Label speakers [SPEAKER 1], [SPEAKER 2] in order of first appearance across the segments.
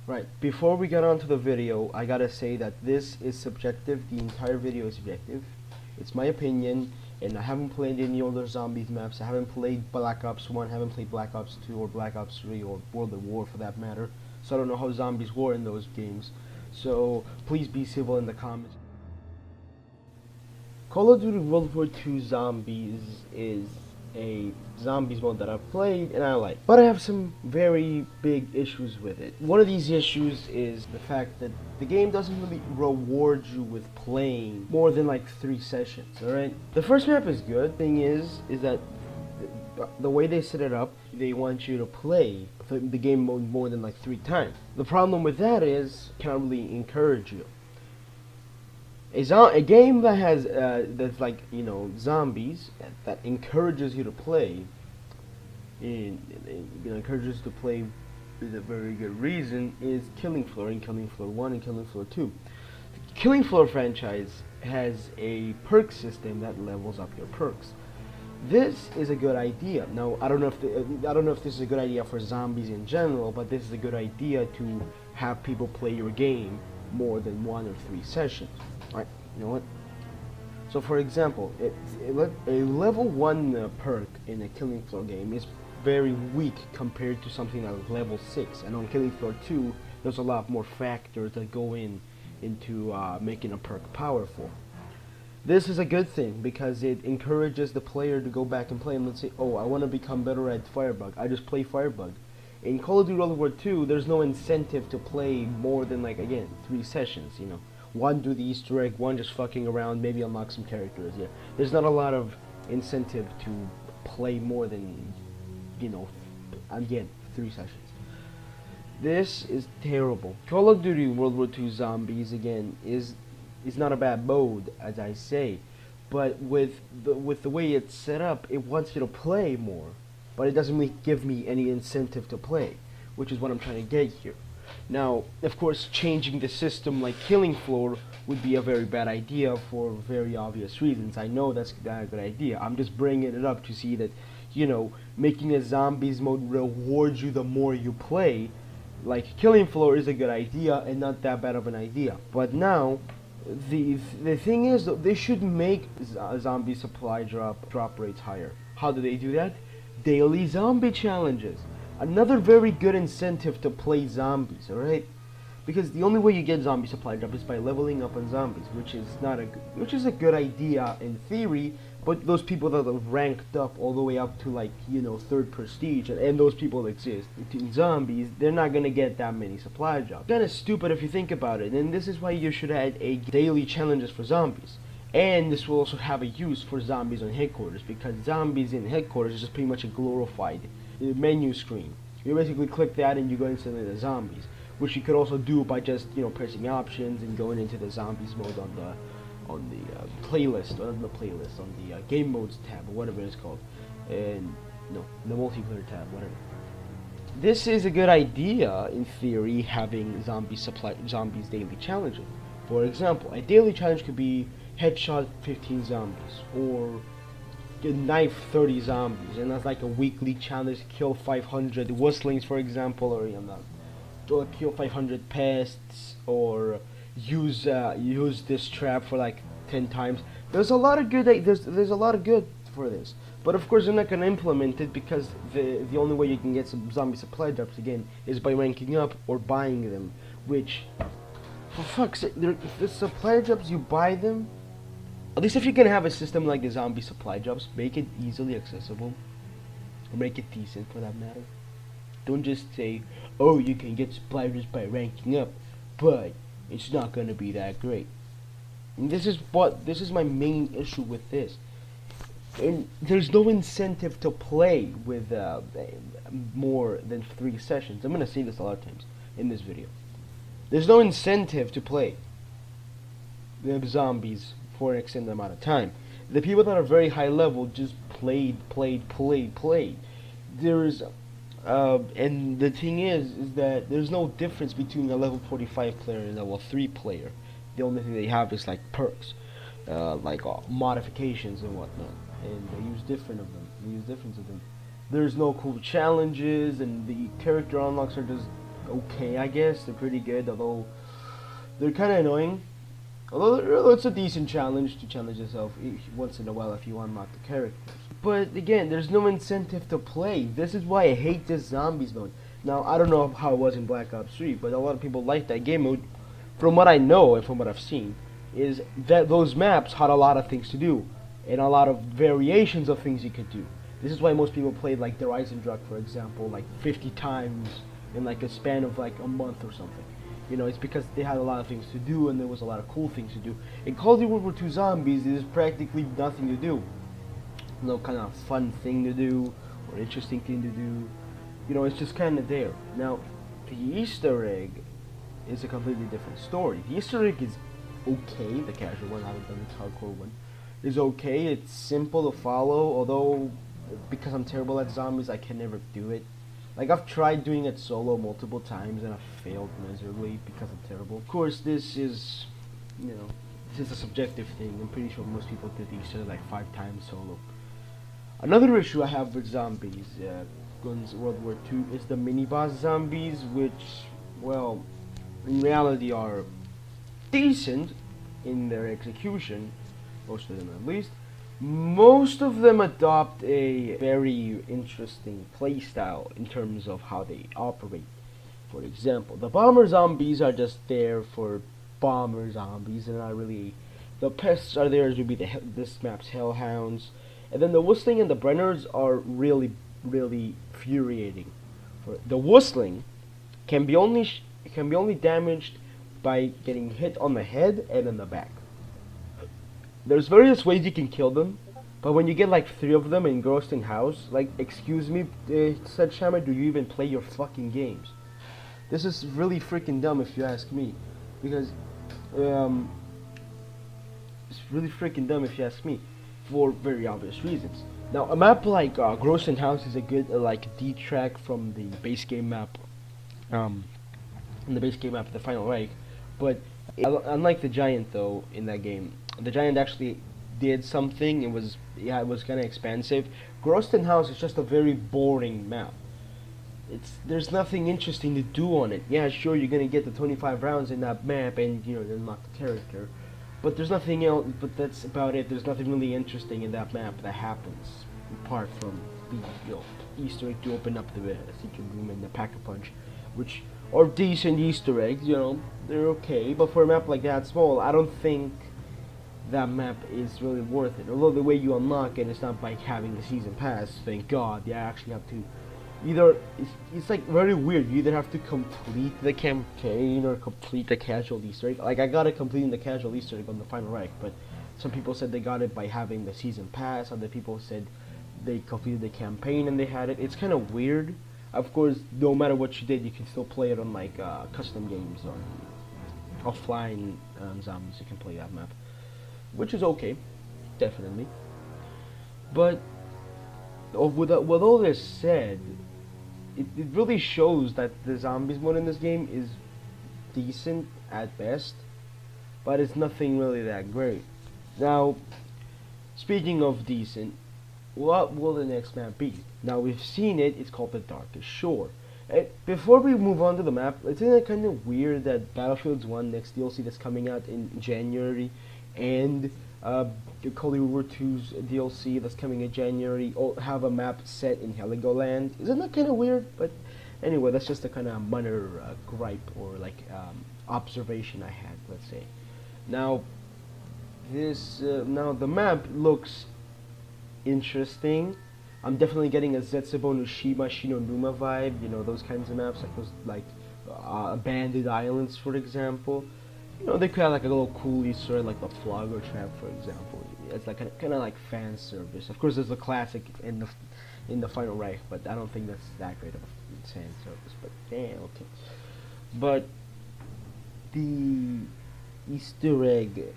[SPEAKER 1] Right, before we get on to the video, I gotta say that this is subjective. The entire video is subjective. It's my opinion, and I haven't played any older zombies maps. I haven't played Black Ops 1, haven't played Black Ops 2, or Black Ops 3, or World at War for that matter. So I don't know how zombies were in those games. So please be civil in the comments. Call of Duty World War II Zombies is a zombies mode that I've played and I like. But I have some very big issues with it. One of these issues is the fact that the game doesn't really reward you with playing more than like 3 sessions, alright? The first map is good. Thing is that the way they set it up, they want you to play the game mode more than like 3 times. The problem with that is, it can't really encourage you. A game that has that's like, you know, zombies that encourages you to play, and encourages to play with a very good reason, is Killing Floor and Killing Floor 1 and Killing Floor 2. The Killing Floor franchise has a perk system that levels up your perks. This is a good idea. Now I don't know if this is a good idea for zombies in general, but this is a good idea to have people play your game more than 1 or 3 sessions. Alright, you know what? So for example, a level 1 perk in a Killing Floor game is very weak compared to something like level 6. And on Killing Floor 2, there's a lot more factors that go into making a perk powerful. This is a good thing because it encourages the player to go back and play, and let's say, oh, I want to become better at Firebug. I just play Firebug. In Call of Duty World War II, there's no incentive to play more than, like, again, 3 sessions, you know. 1 do the Easter egg, 1 just fucking around, maybe unlock some characters, yeah. There's not a lot of incentive to play more than, you know, again, 3 sessions. This is terrible. Call of Duty World War II Zombies, again, is not a bad mode, as I say, but with the way it's set up, it wants you to play more, but it doesn't really give me any incentive to play, which is what I'm trying to get here. Now, of course, changing the system like Killing Floor would be a very bad idea for very obvious reasons. I know that's not a good idea. I'm just bringing it up to see that, you know, making a zombies mode rewards you the more you play, like Killing Floor, is a good idea and not that bad of an idea. But now, the thing is, they should make zombie supply drop rates higher. How do they do that? Daily zombie challenges. Another very good incentive to play zombies, alright? Because the only way you get zombie supply drop is by leveling up on zombies, which is a good idea in theory, but those people that have ranked up all the way up to, like, you know, 3rd prestige, and those people exist in zombies, they're not gonna get that many supply drops. Kinda stupid if you think about it, and this is why you should add a daily challenges for zombies. And this will also have a use for zombies on headquarters, because zombies in headquarters is just pretty much a glorified menu screen. You basically click that and you go into the zombies, which you could also do by just, you know, pressing options and going into the zombies mode on the playlist, or on the game modes tab, or whatever it's called, and no, the multiplayer tab, whatever. This is a good idea in theory, having zombies daily challenges. For example, a daily challenge could be headshot 15 zombies, or knife 30 zombies, and that's like a weekly challenge. Kill 500 whistlings, for example, or, you know, kill 500 pests, or use this trap for like 10 times. There's a lot of good. There's a lot of good for this, but of course they're not gonna implement it, because the only way you can get some zombie supply drops again is by ranking up or buying them. Which, for fuck's sake, the supply drops, you buy them. At least if you're gonna have a system like the zombie supply drops, make it easily accessible, or make it decent for that matter. Don't just say, oh, you can get supply drops by ranking up, but it's not gonna be that great. And this is my main issue with this. And there's no incentive to play with more than 3 sessions. I'm gonna say this a lot of times in this video. There's no incentive to play the zombies for an extended amount of time. The people that are very high level just played. There's and the thing is that there's no difference between a level 45 player and a level 3 player. The only thing they have is like perks, like modifications and whatnot, and they use different of them. There's no cool challenges, and the character unlocks are just okay, I guess. They're pretty good, although they're kind of annoying. Although it's a decent challenge to challenge yourself once in a while if you unlock the characters. But again, there's no incentive to play. This is why I hate this zombies mode. Now, I don't know how it was in Black Ops 3, but a lot of people like that game mode. From what I know and from what I've seen, is that those maps had a lot of things to do, and a lot of variations of things you could do. This is why most people played like the Drug, for example, like 50 times in like a span of like a month or something. You know, it's because they had a lot of things to do and there was a lot of cool things to do. In Call of Duty World War II Zombies, there's practically nothing to do. No kind of fun thing to do or interesting thing to do. You know, it's just kind of there. Now, the Easter egg is a completely different story. The Easter egg is okay. The casual one, I haven't done the hardcore one, is okay. It's simple to follow, although because I'm terrible at zombies, I can never do it. Like, I've tried doing it solo multiple times and I've failed miserably because I'm terrible. Of course, this is, you know, this is a subjective thing. I'm pretty sure most people did the Easter egg like 5 times solo. Another issue I have with zombies, Guns World War II, is the mini-boss zombies, which, well, in reality are decent in their execution, most of them at least. Most of them adopt a very interesting playstyle in terms of how they operate. For example, the bomber zombies are just there for bomber zombies, and not really. The pests are there to be this map's hellhounds, and then the whistling and the brenners are really, really infuriating. For the whistling can be only damaged by getting hit on the head and in the back. There's various ways you can kill them, but when you get like 3 of them in Grossing House, like, excuse me, Sledgehammer, do you even play your fucking games? This is really freaking dumb if you ask me, because it's really freaking dumb if you ask me, for very obvious reasons. Now, a map like Grossing House is a good like detract from the base game map, the Final Reich, but unlike the Giant though in that game. The Giant actually did something. It was kind of expansive. Grosston House is just a very boring map. There's nothing interesting to do on it. Yeah, sure, you're gonna get the 25 rounds in that map, and you know, unlock the character, but there's nothing else. But that's about it. There's nothing really interesting in that map that happens apart from the Easter egg to open up the secret room and the Pack-a-Punch, which are decent Easter eggs. You know, they're okay. But for a map like that small, I don't think that map is really worth it. Although the way you unlock it is not by having the season pass, thank God. You actually have to either, it's like very weird. You either have to complete the campaign or complete the casual Easter egg. Like, I got it completing the casual Easter egg on the Final Reich, but some people said they got it by having the season pass. Other people said they completed the campaign and they had it. It's kind of weird. Of course, no matter what you did, you can still play it on like custom games or offline zombies. You can play that map, which is okay, definitely. But with all this said, it really shows that the zombies mode in this game is decent at best, but it's nothing really that great. Now, speaking of decent, what will the next map be? Now, we've seen it. It's called the Darkest Shore. Before we move on to the map, isn't it kind of weird that Battlefield 1 next DLC that's coming out in January, and the Call of Duty World War II's DLC that's coming in January all have a map set in Heligoland? Isn't that kind of weird? But anyway, that's just a kind of minor gripe or like observation I had, let's say. Now, now the map looks interesting. I'm definitely getting a Zetsubo no Shima Shinonuma vibe. You know, those kinds of maps, like those abandoned islands, for example. You know, they could have like a little cool Easter egg, like the Flogger Trap, for example. It's like kind of like fan service. Of course, there's the classic in the Final Reich, but I don't think that's that great of a fan service. But yeah, okay. But the Easter egg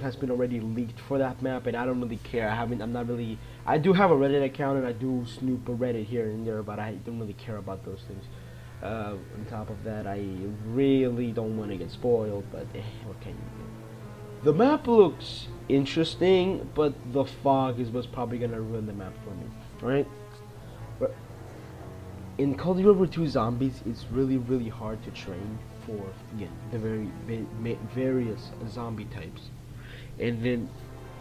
[SPEAKER 1] has been already leaked for that map, and I don't really care. I do have a Reddit account and I do snoop a Reddit here and there, but I don't really care about those things. On top of that, I really don't want to get spoiled, but what can you do? The map looks interesting, but the fog is what's probably gonna ruin the map for me. Alright? But in COD WWII Zombies, it's really hard to train for, again, the various zombie types. And then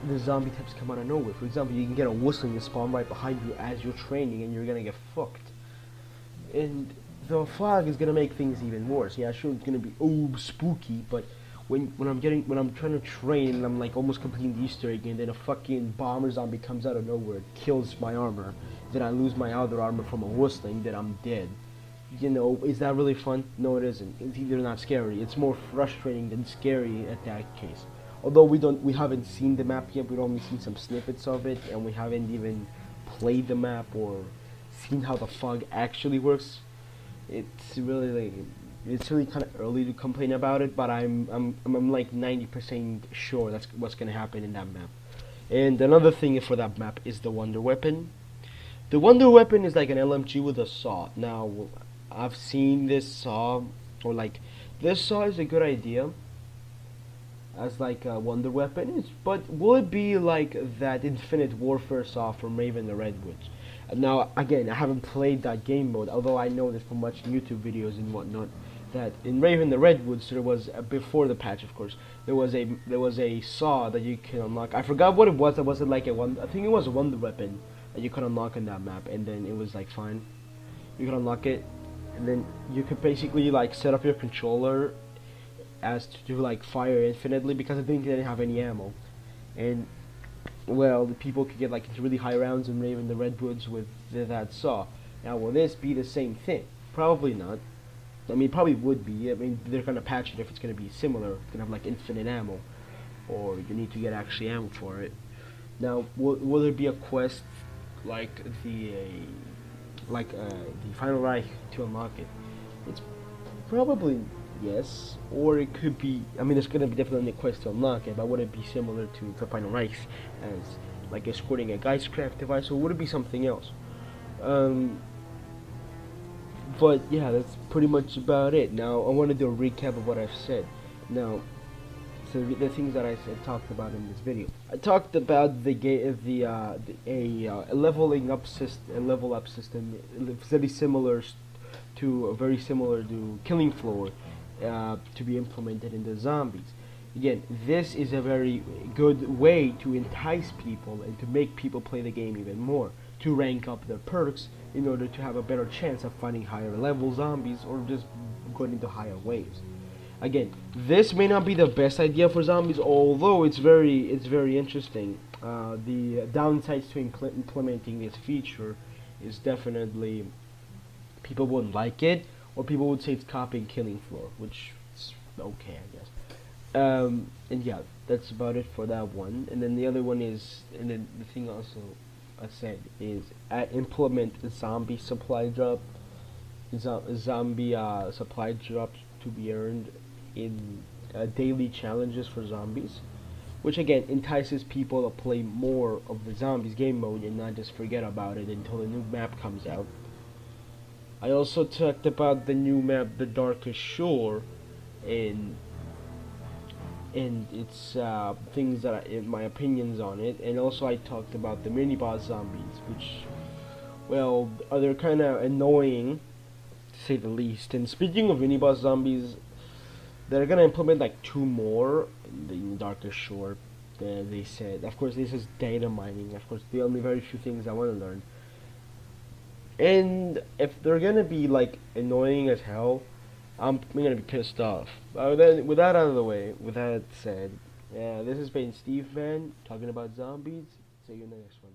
[SPEAKER 1] the zombie types come out of nowhere. For example, you can get a whistling and spawn right behind you as you're training, and you're gonna get fucked. And the fog is gonna make things even worse. Yeah, sure, it's gonna be spooky, but when I'm trying to train and I'm like almost completing the Easter egg, and then a fucking bomber zombie comes out of nowhere, kills my armor, then I lose my other armor from a whistling, then I'm dead. You know, is that really fun? No, it isn't. It's either not scary. It's more frustrating than scary at that case. Although we haven't seen the map yet. We've only seen some snippets of it, and we haven't even played the map or seen how the fog actually works. It's really kind of early to complain about it, but I'm like 90% sure that's what's gonna happen in that map. And another thing for that map is the wonder weapon. The wonder weapon is like an LMG with a saw. Now, I've seen this saw, or like, this saw is a good idea as like a wonder weapon, but will it be like that Infinite Warfare saw from Raven the Redwoods? Now, again, I haven't played that game mode, although I know this from watching YouTube videos and whatnot, that in Raven the Redwoods there was, before the patch of course, there was a saw that you can unlock. I forgot what it was. It wasn't like I think it was a wonder weapon that you could unlock in that map, and then it was like fine. You could unlock it, and then you could basically like set up your controller as to like fire infinitely, because I think they didn't have any ammo, and well, the people could get like into really high rounds in Raven the Redwoods with that saw. Now, will this be the same thing? Probably not. I mean, it probably would be. I mean, they're gonna patch it if it's gonna be similar. It's gonna have like infinite ammo, or you need to get actually ammo for it. Now, will there be a quest like the Final Reich to unlock it? It's probably yes, or it could be. I mean, there's gonna be definitely a quest to unlock it, but would it be similar to the Final Reich as like escorting a Geistcraft device, or would it be something else? But yeah, that's pretty much about it. Now, I want to do a recap of what I've said. Now, so the things that I talked about in this video. I talked about a leveling up system, very similar to Killing Floor, to be implemented in the zombies. Again, this is a very good way to entice people and to make people play the game even more, to rank up their perks in order to have a better chance of finding higher level zombies or just going into higher waves. Again, this may not be the best idea for zombies, although it's very interesting. The downsides to implementing this feature is definitely people wouldn't like it, or people would say it's copying Killing Floor, which is okay, I guess. And yeah, that's about it for that one. And then the other one is, and then the thing also I said is implement a zombie supply drop, zombie supply drops to be earned in daily challenges for zombies, which again entices people to play more of the zombies game mode and not just forget about it until the new map comes out. I also talked about the new map, The Darkest Shore, and its things my opinions on it, and also I talked about the mini boss zombies, which, well, they're kind of annoying to say the least. And speaking of mini boss zombies, they're gonna implement like 2 more in the Darkest Shore. They said, of course, this is data mining. Of course, the only very few things I want to learn. And if they're gonna be like annoying as hell, I'm gonna be pissed off. Then, with that out of the way, with that said, yeah, this has been Steve Van talking about zombies. See you in the next one.